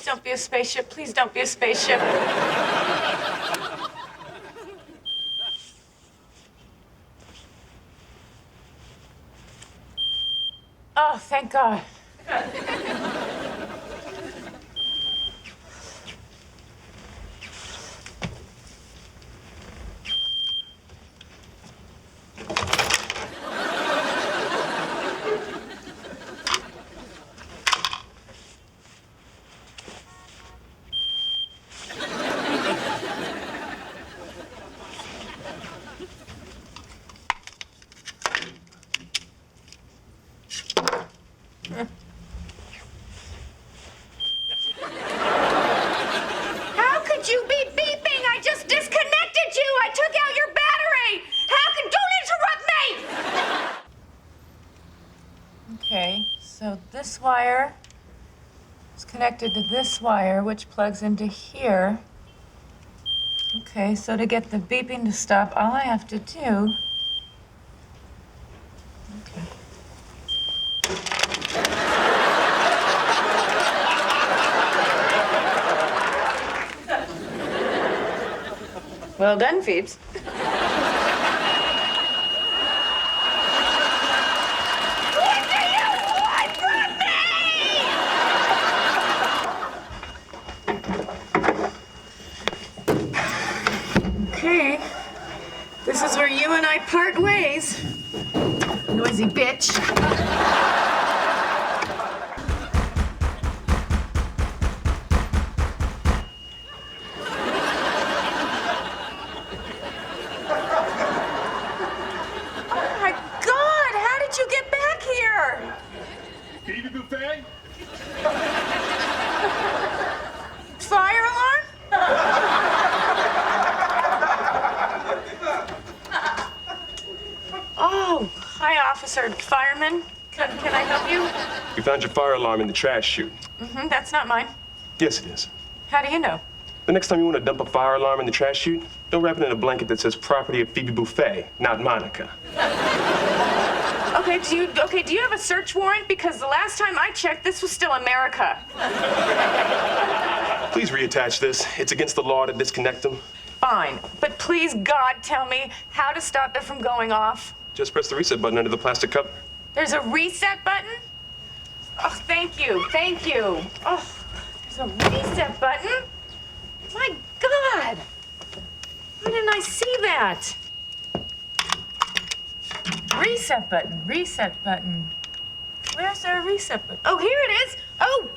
don't be a spaceship. Please don't be a spaceship. Oh, thank God. How could you be beeping? I just disconnected you. I took out your battery. Don't interrupt me. Okay, so this wire is connected to this wire, which plugs into here. Okay, so to get the beeping to stop, all I have to do... Okay. Well done, Phoebes. What do you want from me? Okay. This is where you and I part ways. Noisy bitch. Phoebe Buffay? Fire alarm? Oh, hi, officer. Fireman. Can I help you? We found your fire alarm in the trash chute. That's not mine. Yes, it is. How do you know? The next time you want to dump a fire alarm in the trash chute, don't wrap it in a blanket that says property of Phoebe Buffay, not Monica. Okay, do you have a search warrant? Because the last time I checked, this was still America. Please reattach this. It's against the law to disconnect them. Fine, but please, God, tell me how to stop it from going off. Just press the reset button under the plastic cup. There's a reset button? Oh, thank you. Oh, there's a reset button? My God! Why didn't I see that? Reset button. Where's there a reset button? Oh, here it is. Oh!